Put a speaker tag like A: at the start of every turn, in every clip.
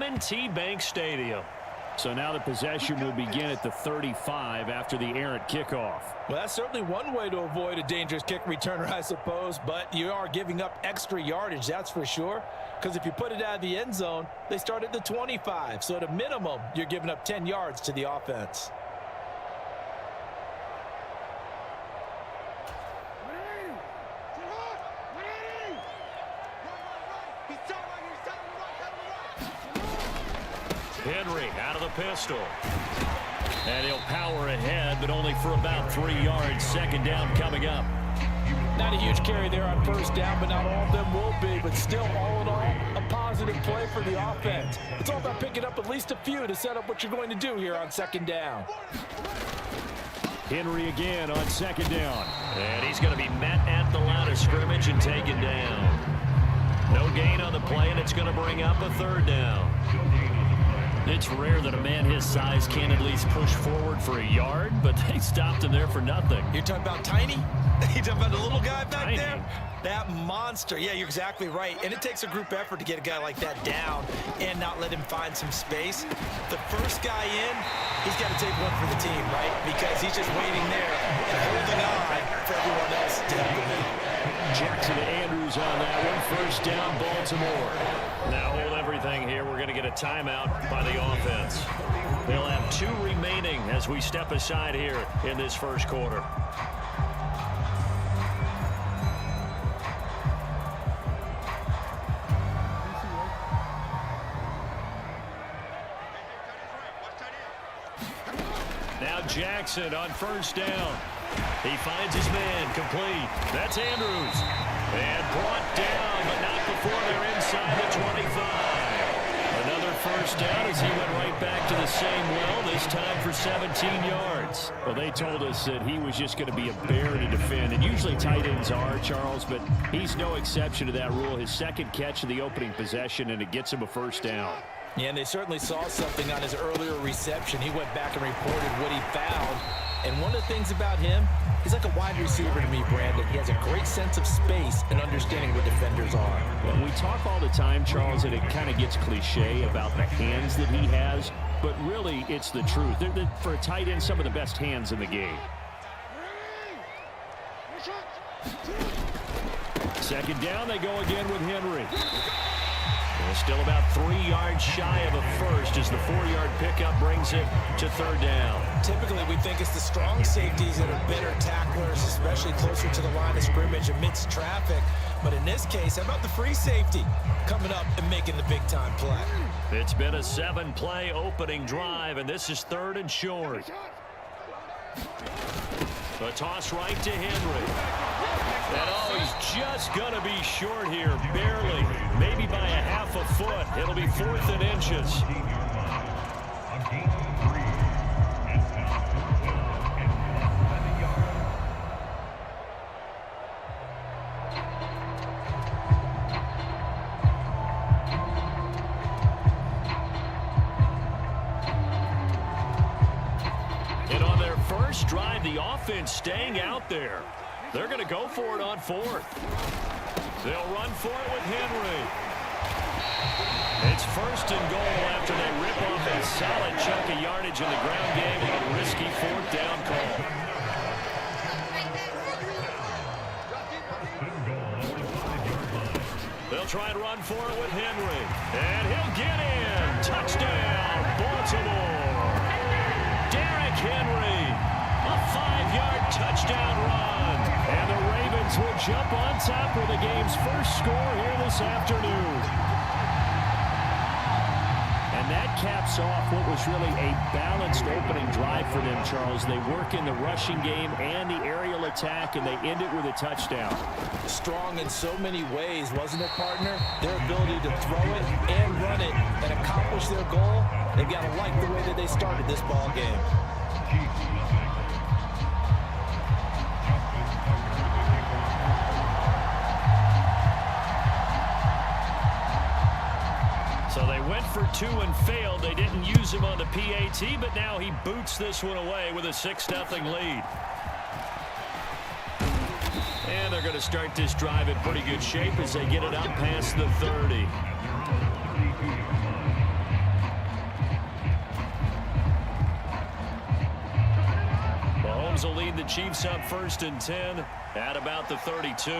A: M&T Bank Stadium. So now the possession will begin at the 35 after the errant kickoff.
B: Well, that's certainly one way to avoid a dangerous kick returner, I suppose, but you are giving up extra yardage, that's for sure, because if you put it out of the end zone, they start at the 25, so at a minimum, you're giving up 10 yards to the offense.
A: Henry out of the pistol. And he'll power ahead, but only for about 3 yards. Second down coming up.
B: Not a huge carry there on first down, but not all of them will be. But still, all in all, a positive play for the offense. It's all about picking up at least a few to set up what you're going to do here on second down.
A: Henry again on second down. And he's going to be met at the line of scrimmage and taken down. No gain on the play, and it's going to bring up a third down. It's rare that a man his size can at least push forward for a yard, but they stopped him there for nothing.
B: You're talking about tiny? You're talking about the little guy back
A: Tiny.
B: there? That monster. Yeah, you're exactly right. And it takes a group effort to get a guy like that down and not let him find some space. The first guy in, he's got to take one for the team, right? Because he's just waiting there and holding on for everyone else to help him in.
A: Jackson to Andrews on that one. First down, Baltimore. Now hold everything here. We're going to get a timeout by the offense. They'll have 2 remaining as we step aside here in this first quarter. Now Jackson on first down. He finds his man, complete. That's Andrews. And brought down, but not before they're inside the 25. Another first down as he went right back to the same well, this time for 17 yards. Well, they told us that he was just going to be a bear to defend, and usually tight ends are, Charles, but he's no exception to that rule. His second catch of the opening possession, and it gets him a first down.
B: Yeah, and they certainly saw something on his earlier reception. He went back and reported what he found. And one of the things about him, he's like a wide receiver to me, Brandon. He has a great sense of space and understanding where defenders are.
A: Well, we talk all the time, Charles, that it kind of gets cliche about the hands that he has, but really it's the truth. They're, for a tight end, some of the best hands in the game. Second down, they go again with Henry. Still about 3 yards shy of a first as the 4-yard pickup brings it to third down.
B: Typically, we think it's the strong safeties that are better tacklers, especially closer to the line of scrimmage amidst traffic. But in this case, how about the free safety coming up and making the big-time play?
A: It's been a 7-play opening drive, and this is third and short. A toss right to Henry. And oh, he's just going to be short here, barely, maybe by a half a foot. It'll be 4th and inches. And on their first drive, the offense staying out there. They're going to go for it on 4th. They'll run for it with Henry. It's 1st and goal after they rip off a solid chunk of yardage in the ground game on a risky 4th down call. They'll try and run for it with Henry. And he'll get in. Touchdown, Baltimore. Derrick Henry. A 5-yard touchdown run. And the Ravens will jump on top with the game's first score here this afternoon. And that caps off what was really a balanced opening drive for them, Charles. They work in the rushing game and the aerial attack, and they end it with a touchdown.
B: Strong in so many ways, wasn't it, partner? Their ability to throw it and run it and accomplish their goal, they've got to like the way that they started this ball game.
A: So they went for 2 and failed. They didn't use him on the PAT, but now he boots this one away with a 6-0 lead. And they're going to start this drive in pretty good shape as they get it up past the 30. the Chiefs up 1st and 10 at about the 32.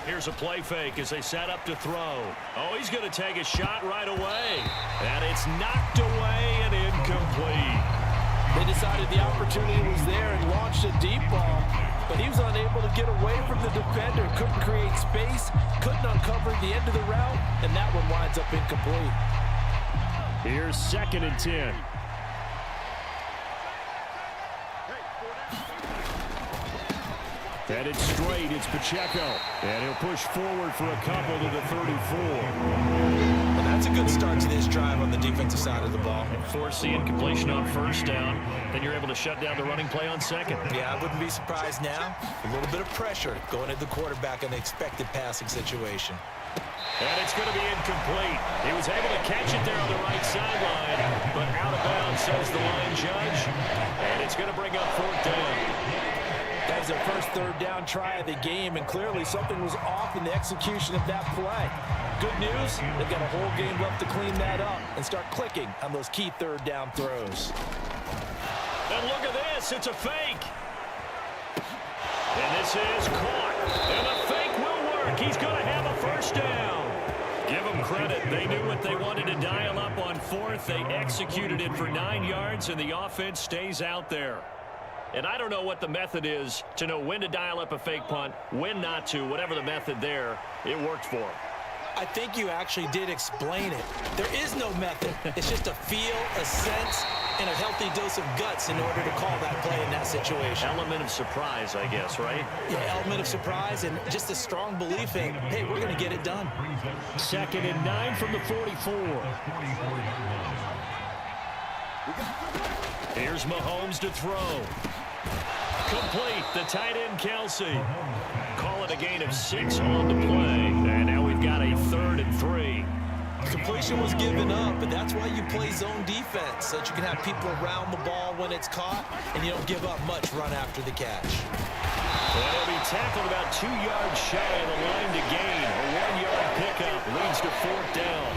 A: Here's a play fake as they set up to throw. Oh, he's going to take a shot right away. And it's knocked away and incomplete.
C: They decided the opportunity was there and launched a deep ball, but he was unable to get away from the defender, couldn't create space, couldn't uncover the end of the route, and that one winds up incomplete.
A: Here's 2nd and 10. And it's straight, it's Pacheco. And he'll push forward for a couple to the 34.
B: Well, that's a good start to this drive on the defensive side of the ball.
A: And force the incompletion on 1st down. Then you're able to shut down the running play on 2nd.
B: Yeah, I wouldn't be surprised now. A little bit of pressure going at the quarterback in an expected passing situation.
A: And it's going to be incomplete. He was able to catch it there on the right sideline, but out of bounds, says the line judge. And it's going to bring up 4th down.
C: That was their first 3rd down try of the game, and clearly something was off in the execution of that play. Good news, they've got a whole game left to clean that up and start clicking on those key 3rd down throws.
A: And look at this, it's a fake. And this is caught. And the fake will work. He's going to have a 1st down. Give them credit. They knew what they wanted to dial up on 4th. They executed it for 9 yards, and the offense stays out there. And I don't know what the method is to know when to dial up a fake punt, when not to, whatever the method there, it worked for him.
B: I think you actually did explain it. There is no method. It's just a feel, a sense, and a healthy dose of guts in order to call that play in that situation.
A: Element of surprise, I guess, right?
B: Yeah, element of surprise and just a strong belief in, hey, we're going to get it done.
A: 2nd and 9 from the 44. Here's Mahomes to throw. Complete, the tight end Kelsey. Call it a gain of 6 on the play. And now we've got a 3rd and 3.
B: Completion was given up, but that's why you play zone defense, so that you can have people around the ball when it's caught, and you don't give up much run after the catch.
A: And he'll be tackled about 2 yards shy of the line to gain. A 1-yard pickup leads to 4th down.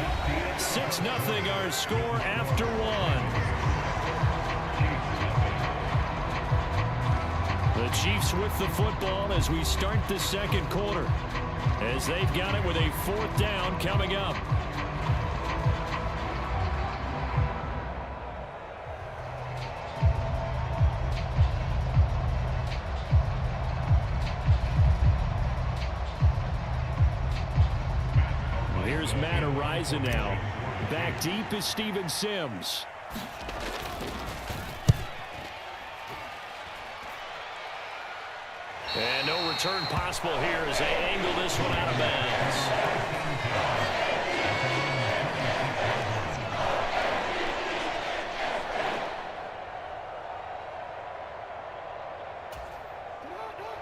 A: 6-0 our score after 1. The Chiefs with the football as we start the 2nd quarter, as they've got it with a 4th down coming up. Well, here's Matt Ariza now. Back deep is Steven Sims. And no return possible here as they angle this one out of bounds.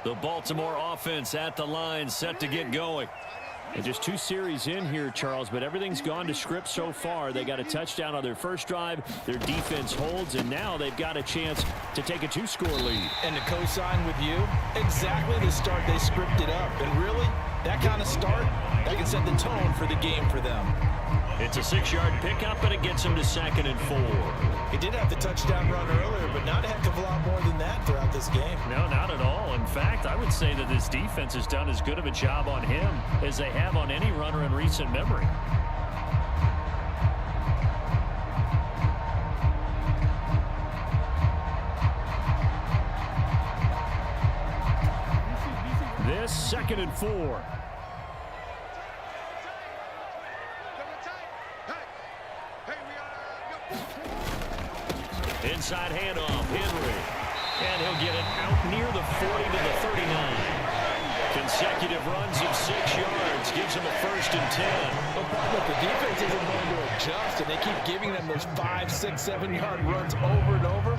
A: The Baltimore offense at the line, set to get going. And just 2 series in here, Charles, but everything's gone to script so far. They got a touchdown on their first drive. Their defense holds, and now they've got a chance to take a 2-score lead.
C: And to co-sign with you, exactly the start they scripted up. And really, that kind of start, that can set the tone for the game for them.
A: It's a 6-yard pickup, and it gets them to 2nd and 4.
B: He did have the touchdown run earlier, but not a heck of a lot more than that throughout this game.
A: No, not at all. In fact, I would say that this defense has done as good of a job on him as they have on any runner in recent memory. This 2nd and 4. Inside handoff, Henry. And he'll get it out near the 40 to the 39. Consecutive runs of 6 yards gives him a 1st and 10.
C: Look, the defense isn't going to adjust, and they keep giving them those 5, 6, 7-yard runs over and over.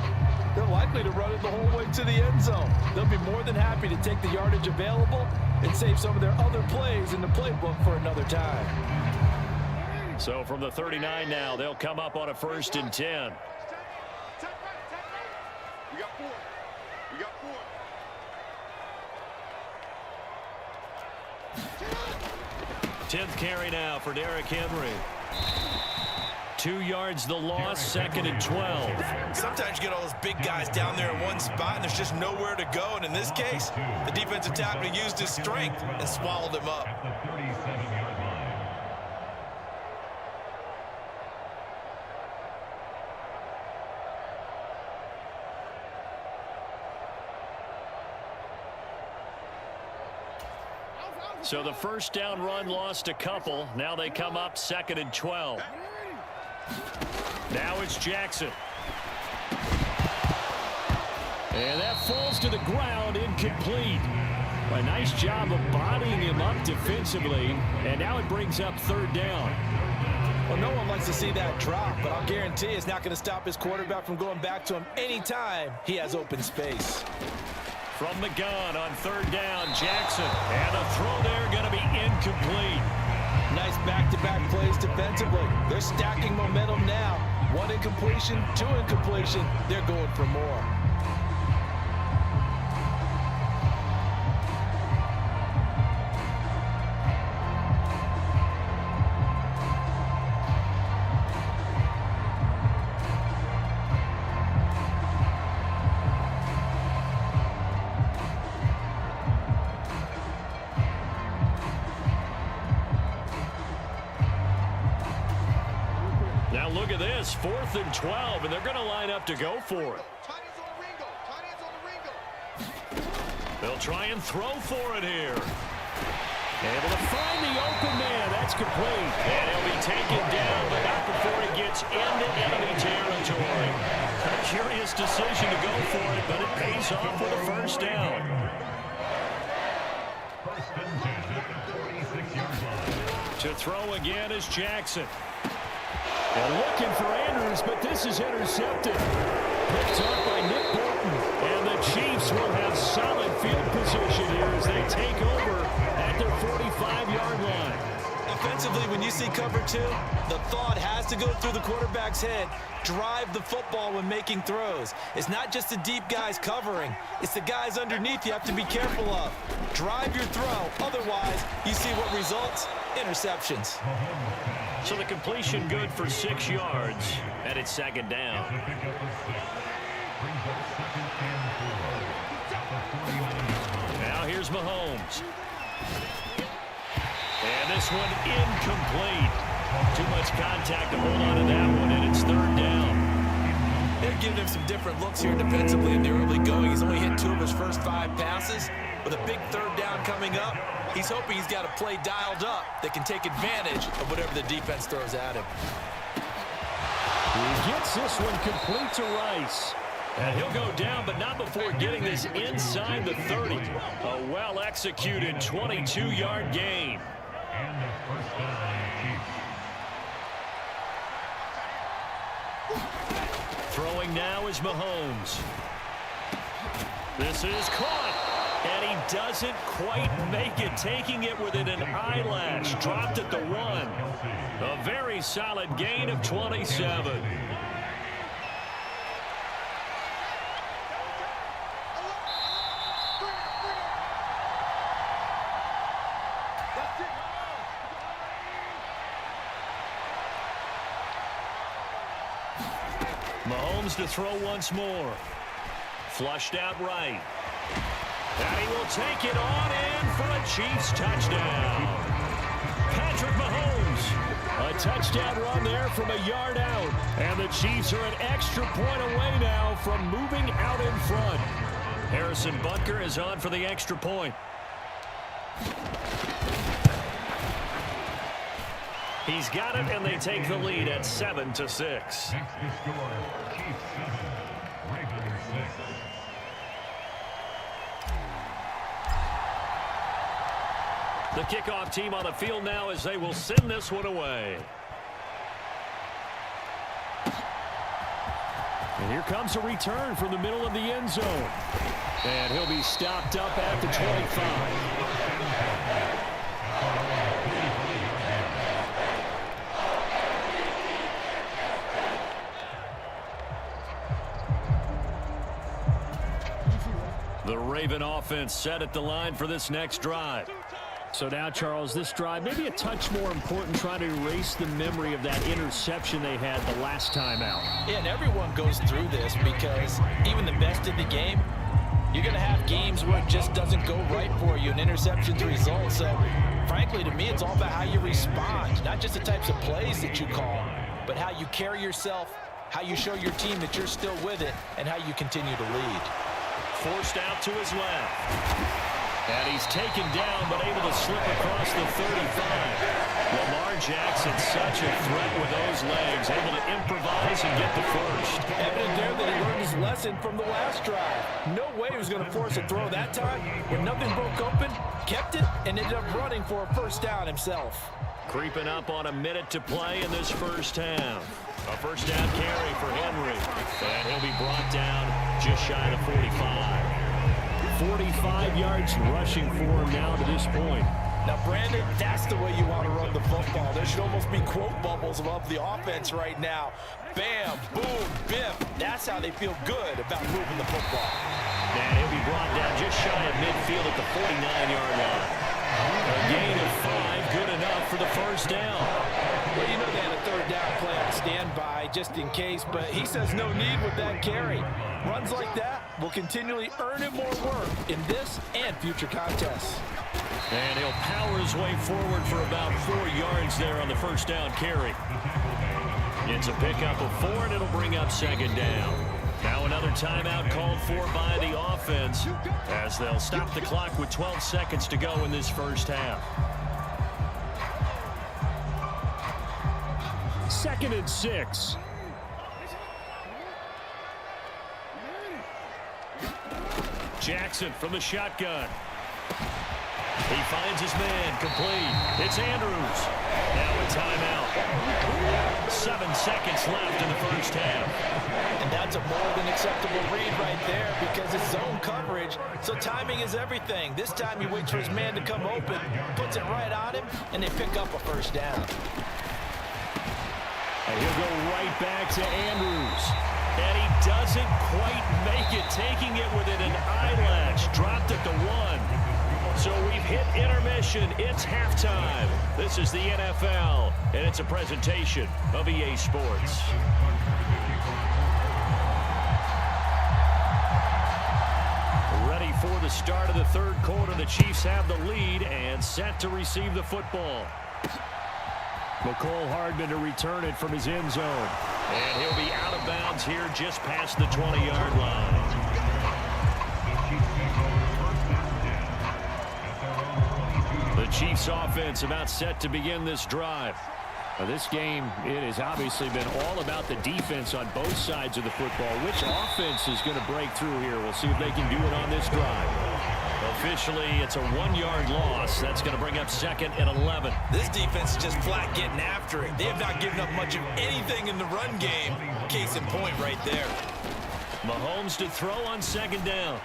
C: They're likely to run it the whole way to the end zone. They'll be more than happy to take the yardage available and save some of their other plays in the playbook for another time.
A: So from the 39 now, they'll come up on a 1st and 10.
D: We got 4. We got 4.
A: 10th carry now for Derrick Henry. 2 yards the loss, 2nd and 12.
B: Sometimes you get all those big guys down there in one spot, and there's just nowhere to go. And in this case, the defensive tackle used his strength and swallowed him up.
A: So the first down run lost a couple. Now they come up 2nd and 12. Now it's Jackson. And that falls to the ground, incomplete. A nice job of bodying him up defensively. And now it brings up 3rd down.
C: Well, no one likes to see that drop, but I'll guarantee it's not going to stop his quarterback from going back to him anytime he has open space.
A: From the gun on 3rd down, Jackson. And a throw there going to be incomplete.
C: Nice back-to-back plays defensively. They're stacking momentum now. 1 incompletion, 2 incompletion. They're going for more.
A: Now look at this, 4th and 12, and they're going to line up to go for it. They'll try and throw for it here. Able to find the open man. That's complete. And he'll be taken down, but not before he gets into enemy territory. A curious decision to go for it, but it pays off with a 1st down. To throw again is Jackson. And looking for Andrews, but this is intercepted. Picked up by Nick Bolton. And the Chiefs will have solid field position here as they take over at their 45-yard line.
B: Offensively, when you see cover 2, the thought has to go through the quarterback's head. Drive the football when making throws. It's not just the deep guys covering. It's the guys underneath you have to be careful of. Drive your throw. Otherwise, you see what results? Interceptions.
A: So the completion good for 6 yards, and it's 2nd down. Now here's Mahomes. And this one incomplete. Too much contact to hold on to that one, and it's 3rd down.
B: They're giving him some different looks here defensively in the early going. He's only hit 2 of his first 5 passes. With a big 3rd down coming up, he's hoping he's got a play dialed up that can take advantage of whatever the defense throws at him.
A: He gets this one complete to Rice. And he'll go down, but not before getting this inside the 30. A well-executed 22-yard gain. Throwing now is Mahomes. This is caught. And he doesn't quite make it, taking it within an eyelash. Dropped at the 1. A very solid gain of 27. Mahomes to throw once more. Flushed out right. And he will take it on in for a Chiefs touchdown. Patrick Mahomes. A touchdown run there from a yard out. And the Chiefs are an extra point away now from moving out in front. Harrison Butker is on for the extra point. He's got it, and they take the lead at 7-6. The kickoff team on the field now as they will send this one away. And here comes a return from the middle of the end zone. And he'll be stopped up at the 25. The Raven offense set at the line for this next drive. So now, Charles, this drive maybe a touch more important, trying to erase the memory of that interception they had the last time out.
C: Yeah, and everyone goes through this because even the best in the game, you're going to have games where it just doesn't go right for you, and interceptions result. So, frankly, to me, it's all about how you respond, not just the types of plays that you call, but how you carry yourself, how you show your team that you're still with it, and how you continue to lead.
A: Forced out to his left. And he's taken down, but able to slip across the 35. Lamar Jackson, such a threat with those legs, able to improvise and get the first.
C: Evident there that he learned his lesson from the last drive. No way he was going to force a throw that time. When nothing broke open, kept it, and ended up running for a first down himself.
A: Creeping up on a minute to play in this first half. A first down carry for Henry. And he'll be brought down just shy of 45. 45 yards rushing for him now to this point.
C: Now, Brandon, that's the way you want to run the football. There should almost be quote bubbles above the offense right now. Bam, boom, biff. That's how they feel good about moving the football.
A: And he'll be brought down just shy of midfield at the 49-yard line. A gain of 5, good enough for the first down.
C: Well, you know they had a third down play on standby just in case, but he says no need with that carry. Runs like that will continually earn him more work in this and future contests.
A: And he'll power his way forward for about 4 yards there on the first down carry. It's a pickup of 4, and it'll bring up second down. Now another timeout called for by the offense as they'll stop the clock with 12 seconds to go in this first half. 2nd and 6. Jackson from the shotgun. He finds his man, complete. It's Andrews. Now a timeout. 7 seconds left in the first half.
C: And that's a more than acceptable read right there because it's zone coverage, so timing is everything. This time he waits for his man to come open, puts it right on him, and they pick up a first down.
A: And he'll go right back to Andrews. And he doesn't quite make it, taking it within an eyelash. Dropped at the 1. So we've hit intermission. It's halftime. This is the NFL, and it's a presentation of EA Sports. Ready for the start of the third quarter. The Chiefs have the lead and set to receive the football. McCole Hardman to return it from his end zone. And he'll be out of bounds here just past the 20-yard line. The Chiefs offense about set to begin this drive. Now this game, it has obviously been all about the defense on both sides of the football. Which offense is going to break through here? We'll see if they can do it on this drive. Officially, it's a 1-yard loss. That's going to bring up 2nd and 11.
B: This defense is just flat getting after it. They have not given up much of anything in the run game. Case in point right there.
A: Mahomes to throw on 2nd down.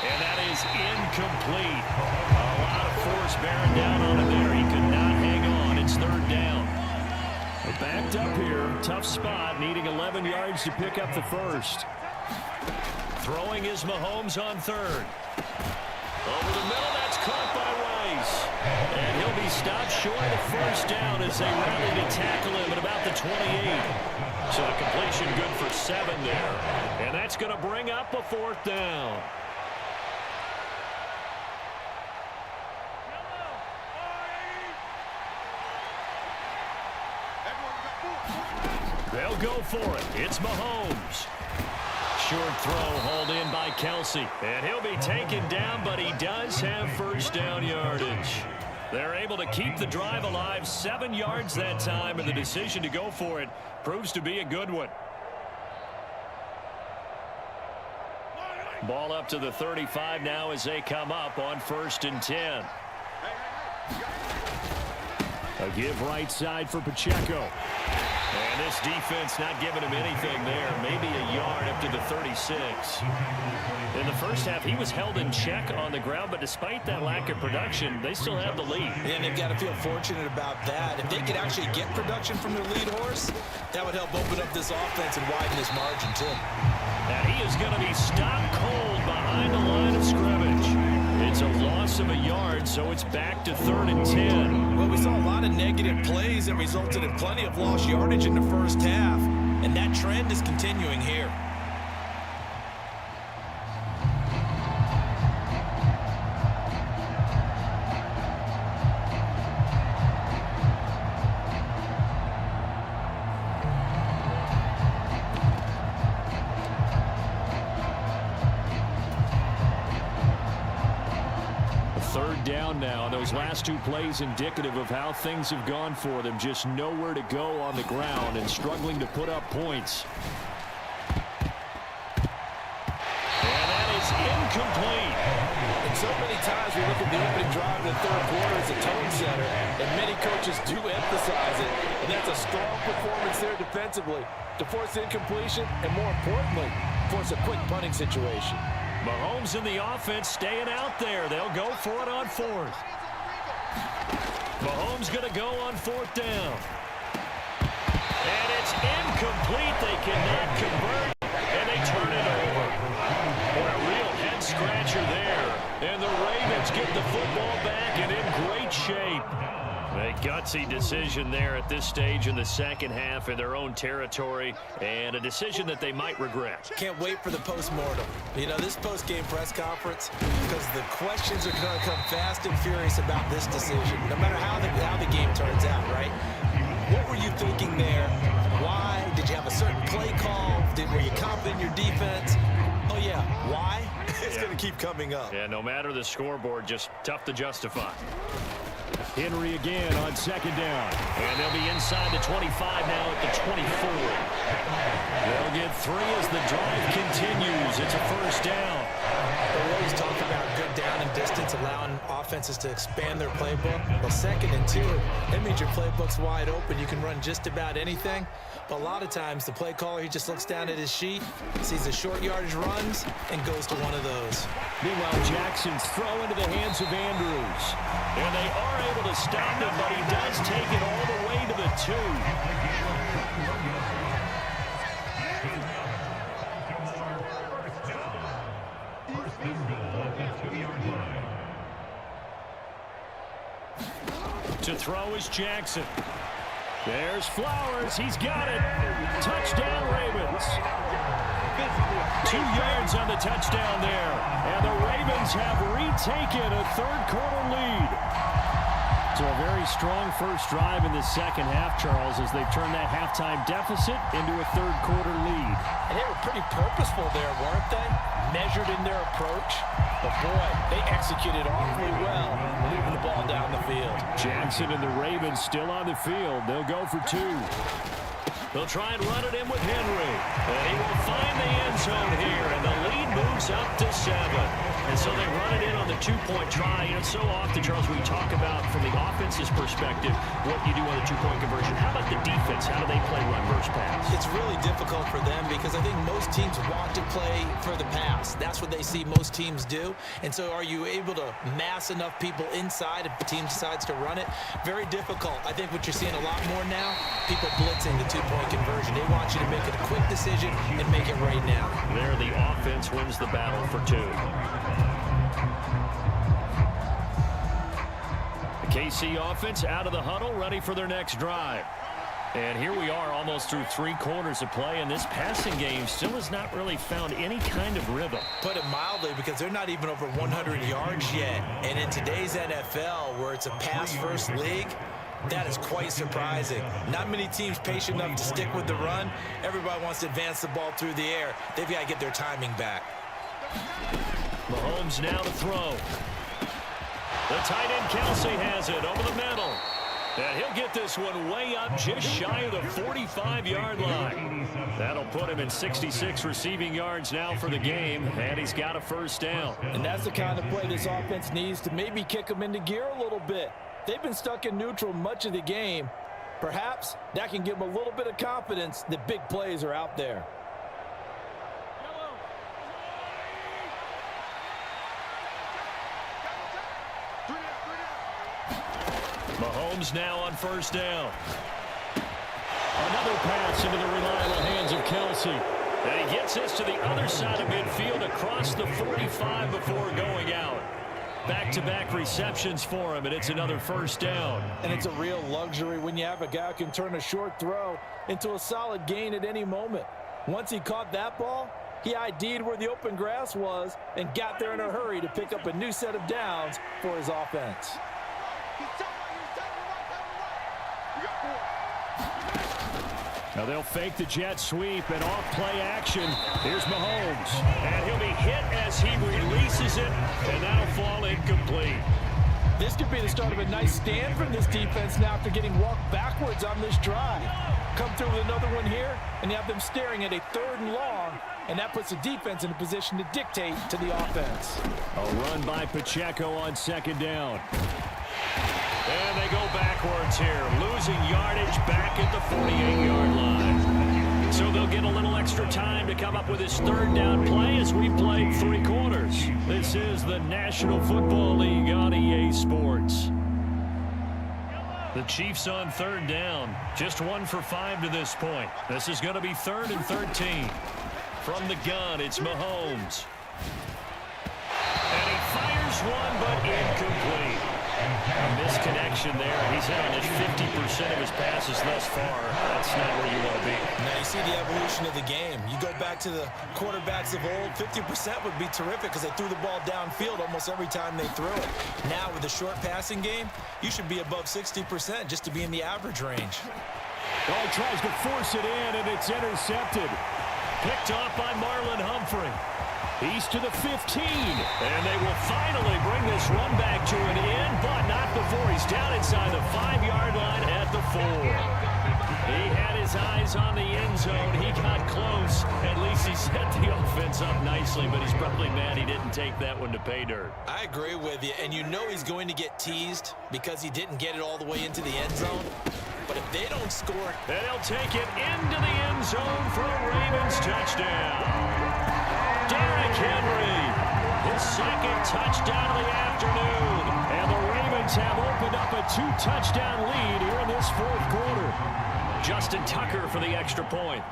A: And that is incomplete. A lot of force bearing down on him there. He could not hang on. It's 3rd down. Backed up here. Tough spot. Needing 11 yards to pick up the first. Throwing is Mahomes on 3rd. Over the middle, that's caught by Rice. And he'll be stopped short of the first down as they rally to tackle him at about the 28. So the completion good for 7 there. And that's going to bring up a 4th down. They'll go for it. It's Mahomes. Short throw hauled in by Kelsey. And he'll be taken down, but he does have first down yardage. They're able to keep the drive alive. 7 yards that time, and the decision to go for it proves to be a good one. Ball up to the 35 now as they come up on 1st and 10. A give right side for Pacheco. And this defense not giving him anything there. Maybe a yard up to the 36. In the first half, he was held in check on the ground, but despite that lack of production, they still have the lead.
B: And they've got to feel fortunate about that. If they could actually get production from their lead horse, that would help open up this offense and widen this margin, too.
A: And he is going to be stopped cold behind the line of scrimmage. It's a loss of a yard, so it's back to 3rd and 10.
B: Well, we saw a lot of negative plays that resulted in plenty of lost yardage in the first half, and that trend is continuing here.
A: Third down now. Those last 2 plays indicative of how things have gone for them. Just nowhere to go on the ground and struggling to put up points. And that is incomplete.
C: And so many times we look at the opening drive in the third quarter as a tone setter, and many coaches do emphasize it. And that's a strong performance there defensively to force incompletion and, more importantly, force a quick punting situation.
A: Mahomes and the offense staying out there. They'll go for it on 4th. Mahomes going to go on 4th down. And it's incomplete. They cannot convert, and they turn it over. What a real head-scratcher there. And the Ravens get the football back and in great shape. A gutsy decision there at this stage in the second half in their own territory, and a decision that they might regret.
B: Can't wait for the post-mortem. You know, this post-game press conference, because the questions are going to come fast and furious about this decision, no matter how the game turns out, right? What were you thinking there? Why? Did you have a certain play call? Were you confident in your defense? Oh, yeah. Why? It's going to keep coming up.
A: Yeah, no matter the scoreboard, just tough to justify. Henry again on 2nd down. And they'll be inside the 25 now at the 24. They'll get 3 as the drive continues. It's a 1st down.
B: We always talk about good down and distance, allowing offenses to expand their playbook. Well, 2nd and 2, that means your playbook's wide open. You can run just about anything. But a lot of times, the play caller, he just looks down at his sheet, sees the short yardage runs, and goes to one of those.
A: Meanwhile, Jackson's throw into the hands of Andrews. And they are able to stop him, but he does take it all the way to the 2. To throw is Jackson. There's Flowers. He's got it. Touchdown, Ravens. 2 yards on the touchdown there. And the Ravens have retaken a third-quarter lead. So a very strong first drive in the second half, Charles, as they've turned that halftime deficit into a third-quarter lead.
C: And they were pretty purposeful there, weren't they? Measured in their approach. But, boy, they executed awfully well, moving the ball down the field.
A: Jackson and the Ravens still on the field. They'll go for 2. They'll try and run it in with Henry. And he will find the end zone here, and the lead moves up to 7. And so they run it in on the 2-point try. You know, so often, Charles, we talk about, from the offense's perspective, what you do on the 2-point conversion. How about the defense? How do they play run versus pass?
B: It's really difficult for them because I think most teams want to play for the pass. That's what they see most teams do. And so are you able to mass enough people inside if the team decides to run it? Very difficult. I think what you're seeing a lot more now, people blitzing the 2-point conversion. They want you to make it a quick decision and make it right now.
A: There, the offense wins the battle for 2. The KC offense out of the huddle, ready for their next drive. And here we are almost through 3 quarters of play, and this passing game still has not really found any kind of rhythm.
B: Put it mildly, because they're not even over 100 yards yet. And in today's NFL, where it's a pass-first league, that is quite surprising. Not many teams patient enough to stick with the run. Everybody wants to advance the ball through the air. They've got to get their timing back.
A: Mahomes now to throw. The tight end Kelsey has it over the middle. And he'll get this one way up just shy of the 45-yard line. That'll put him in 66 receiving yards now for the game, and he's got a 1st down.
C: And that's the kind of play this offense needs to maybe kick them into gear a little bit. They've been stuck in neutral much of the game. Perhaps that can give them a little bit of confidence that big plays are out there.
A: Mahomes now on 1st down. Another pass into the reliable hands of Kelsey. And he gets this to the other side of midfield across the 45 before going out. Back-to-back receptions for him, and it's another first down.
C: And it's a real luxury when you have a guy who can turn a short throw into a solid gain at any moment. Once he caught that ball, he ID'd where the open grass was and got there in a hurry to pick up a new set of downs for his offense.
A: Now they'll fake the jet sweep and off play action. Here's Mahomes. And he'll be hit as he releases it, and that'll fall incomplete.
C: This could be the start of a nice stand from this defense now after getting walked backwards on this drive. Come through with another one here, and you have them staring at a 3rd and long, and that puts the defense in a position to dictate to the offense.
A: A run by Pacheco on 2nd down. And they go backwards here, losing yardage back at the 48-yard line. So they'll get a little extra time to come up with his 3rd down play as we play 3 quarters. This is the National Football League on EA Sports. The Chiefs on 3rd down, just 1 for 5 to this point. This is going to be 3rd and 13. From the gun, it's Mahomes. And he fires one, but incomplete. A misconnection there. He's hit on just 50% of his passes thus far. That's not where you want to be.
B: Now you see the evolution of the game. You go back to the quarterbacks of old, 50% would be terrific because they threw the ball downfield almost every time they threw it. Now with the short passing game, you should be above 60% just to be in the average range.
A: Oh, he tries to force it in, and it's intercepted. Picked off by Marlon Humphrey. He's to the 15, and they will finally bring this run back to an end, but not before he's down inside the 5-yard line at the 4. He had his eyes on the end zone. He got close. At least he set the offense up nicely, but he's probably mad he didn't take that one to pay dirt.
B: I agree with you, and you know he's going to get teased because he didn't get it all the way into the end zone. But if they don't score,
A: then he'll take it into the end zone for a Ravens touchdown. Derrick Henry, his 2nd touchdown of the afternoon. And the Ravens have opened up a 2-touchdown lead here in this 4th quarter. Justin Tucker for the extra point.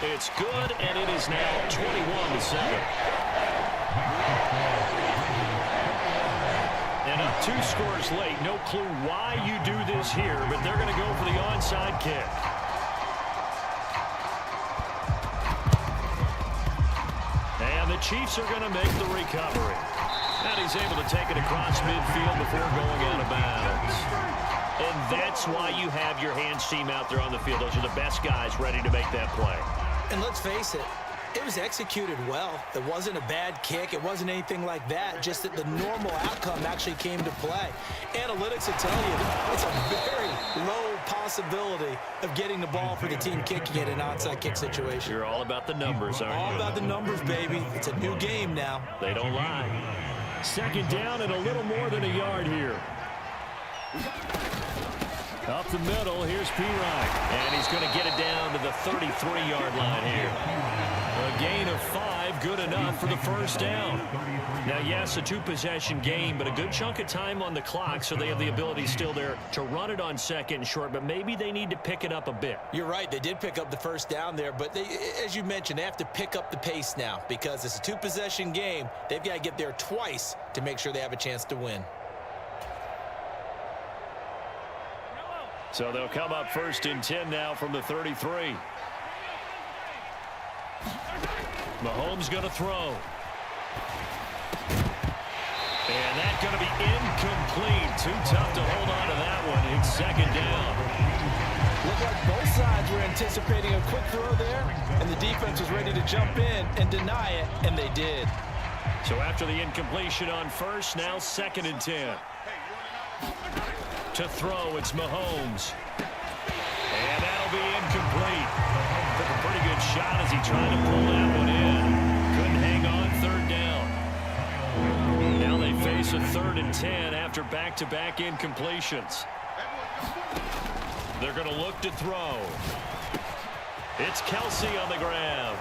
A: It's good, and it is now 21-7. And up 2 scores late. No clue why you do this here, but they're going to go for the onside kick. And the Chiefs are going to make the recovery. And he's able to take it across midfield before going out of bounds. And that's why you have your hands team out there on the field. Those are the best guys ready to make that play.
B: and let's face it, it was executed well. It wasn't a bad kick. It wasn't anything like that. Just that the normal outcome actually came to play. Analytics will tell you it's a very low possibility of getting the ball for the team kicking it in an onside kick situation.
A: You're all about the numbers, aren't you?
B: All about the numbers, baby. It's a new game now.
A: They don't lie. Second down and a little more than a yard here. Up the middle, here's P-Ryan. And he's going to get it down to the 33-yard line here. A gain of 5, good enough for the first down. Now, yes, a two-possession game, but a good chunk of time on the clock, so they have the ability still there to run it on second and short, but maybe they need to pick it up a bit.
B: You're right. They did pick up the first down there, but they, as you mentioned, they have to pick up the pace now because it's a two-possession game. They've got to get there twice to make sure they have a chance to win.
A: So they'll come up first and 10 now from the 33. Mahomes going to throw. And that's going to be incomplete. Too tough to hold on to that one. It's second down.
C: Looked like both sides were anticipating a quick throw there, and the defense was ready to jump in and deny it, and they did.
A: So after the incompletion on first, now second and 10. To throw, it's Mahomes. And that'll be incomplete. Took a pretty good shot as he tried to pull that one in. Couldn't hang on third down. Now they face a 3rd and 10 after back-to-back incompletions. They're going to look to throw. It's Kelsey on the ground.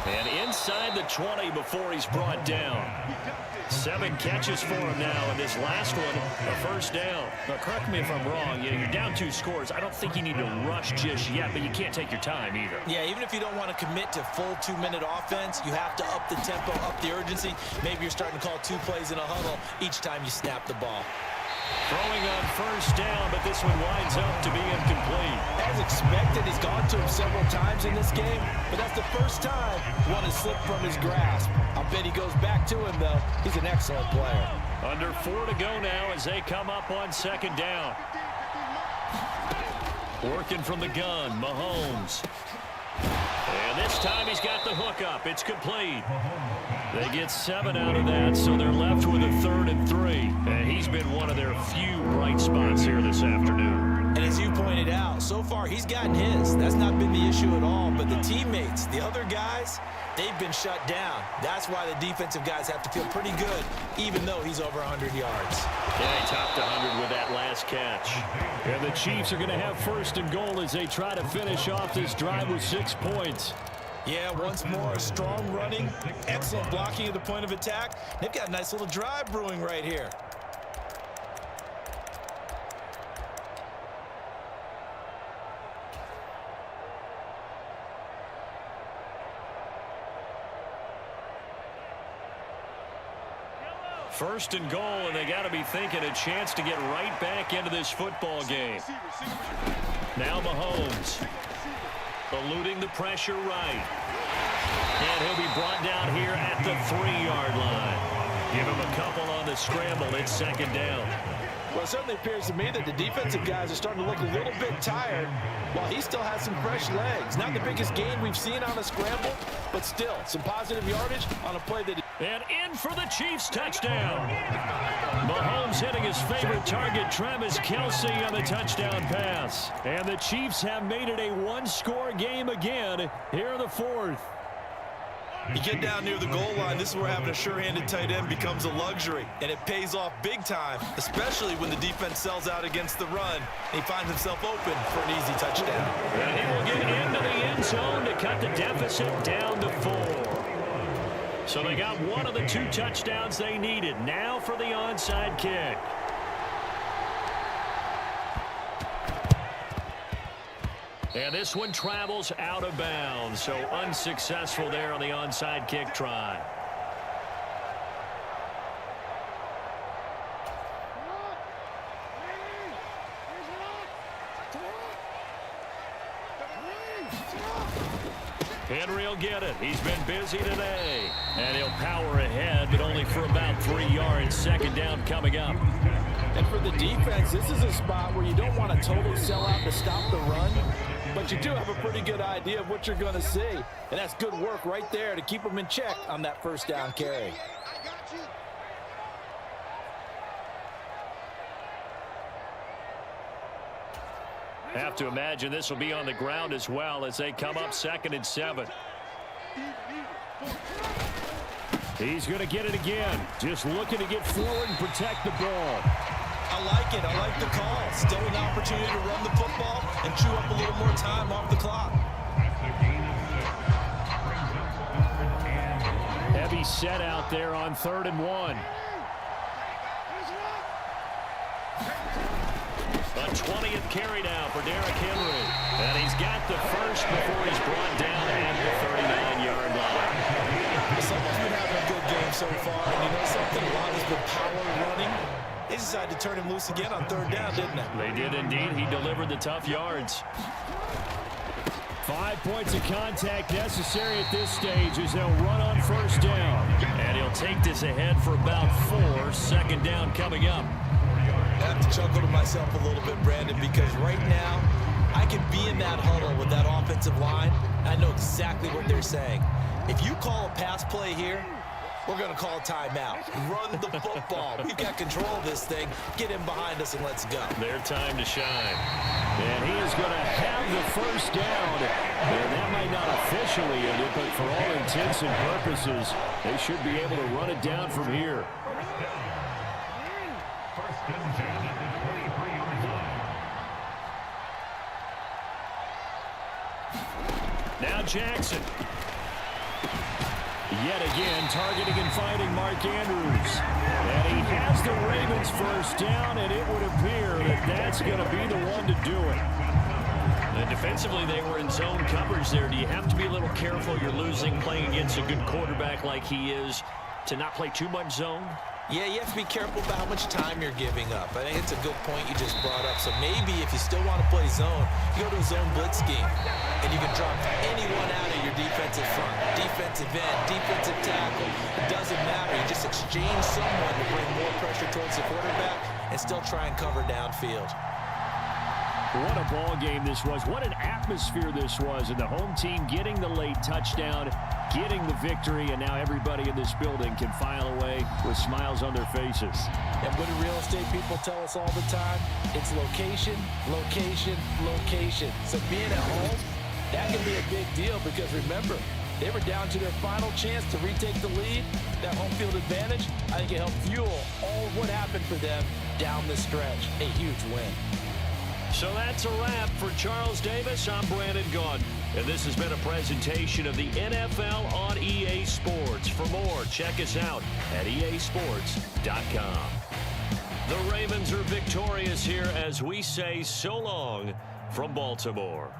A: And inside the 20 before he's brought down. 7 catches for him now, and this last one, a first down.
C: Now, correct me if I'm wrong. You're down 2 scores. I don't think you need to rush just yet, but you can't take your time either.
B: Yeah, even if you don't want to commit to full 2-minute offense, you have to up the tempo, up the urgency. Maybe you're starting to call 2 plays in a huddle each time you snap the ball.
A: Throwing on first down, but this one winds up to be incomplete.
C: As expected, he's gone to him several times in this game, but that's the first time one has slipped from his grasp. I'll bet he goes back to him, though. He's an excellent player.
A: Under 4 to go now as they come up on second down. Working from the gun, Mahomes. And this time he's got the hook up. It's complete. They get 7 out of that, so they're left with a 3rd and 3. And he's been one of their few bright spots here this afternoon.
B: And as you pointed out, so far he's gotten his. That's not been the issue at all. But the teammates, the other guys, they've been shut down. That's why the defensive guys have to feel pretty good, even though he's over 100 yards.
A: Yeah, he topped 100 with that last catch. And the Chiefs are going to have 1st and goal as they try to finish off this drive with 6 points.
B: Yeah, once more, strong running, excellent blocking at the point of attack. They've got a nice little drive brewing right here.
A: First and goal, and they got to be thinking a chance to get right back into this football game. Now Mahomes. Eluding the pressure right. And he'll be brought down here at the 3-yard line. Give him a couple on the scramble. It's second down.
C: Well, it certainly appears to me that the defensive guys are starting to look a little bit tired while he still has some fresh legs. Not the biggest gain we've seen on a scramble, but still some positive yardage on a play that...
A: And in for the Chiefs touchdown. Mahomes hitting his favorite target, Travis Kelce, on the touchdown pass. And the Chiefs have made it a 1-score game again here in the 4th.
B: You get down near the goal line, this is where having a sure-handed tight end becomes a luxury, and it pays off big time, especially when the defense sells out against the run, and he finds himself open for an easy touchdown.
A: And he will get into the end zone to cut the deficit down to 4. So they got one of the 2 touchdowns they needed. Now for the onside kick. And this one travels out of bounds, so unsuccessful there on the onside kick try. Henry will get it. He's been busy today. And he'll power ahead, but only for about 3 yards. Second down coming up.
C: And for the defense, this is a spot where you don't want to totally sell out to stop the run, but you do have a pretty good idea of what you're going to see. And that's good work right there to keep them in check on that first down carry.
A: Have to imagine this will be on the ground as well as they come up 2nd and 7. He's going to get it again. Just looking to get forward and protect the ball.
B: I like it. I like the call. Still an opportunity to run the football and chew up a little more time off the clock.
A: Heavy set out there on 3rd and 1. A 20th carry now for Derrick Henry. And he's got the first before he's brought down at the 39-yard line.
B: Someone's been having a good game so far. And you know something? A lot has been power running. They decided to turn him loose again on 3rd down, didn't they?
A: They did indeed. He delivered the tough yards. 5 points of contact necessary at this stage as they'll run on first down. And he'll take this ahead for about 4. Second down coming up.
B: I have to chuckle to myself a little bit, Brandon, because right now I can be in that huddle with that offensive line. I know exactly what they're saying. If you call a pass play here, we're going to call timeout. Run the football. We've got control of this thing. Get him behind us and let's go.
A: Their time to shine. And he is going to have the first down. And that might not officially end it, but for all intents and purposes, they should be able to run it down from here. Now Jackson. Yet again, targeting and finding Mark Andrews. And he has the Ravens first down, and it would appear that that's going to be the one to do it. And defensively, they were in zone coverage there. Do you have to be a little careful? You're losing playing against a good quarterback like he is to not play too much zone?
B: Yeah, you have to be careful about how much time you're giving up. I think it's a good point you just brought up. So maybe if you still want to play zone, you go to a zone blitz scheme, and you can drop anyone out of your defensive front, defensive end, defensive tackle. It doesn't matter. You just exchange someone to bring more pressure towards the quarterback and still try and cover downfield.
A: What a ball game this was. What an atmosphere this was. And the home team getting the late touchdown, getting the victory, and now everybody in this building can file away with smiles on their faces.
C: And what do real estate people tell us all the time? It's location, location, location. So being at home, that can be a big deal because remember, they were down to their final chance to retake the lead. That home field advantage, I think it helped fuel all of what happened for them down the stretch. A huge win.
A: So that's a wrap for Charles Davis. I'm Brandon Gaudin, and this has been a presentation of the NFL on EA Sports. For more, check us out at easports.com. The Ravens are victorious here as we say so long from Baltimore.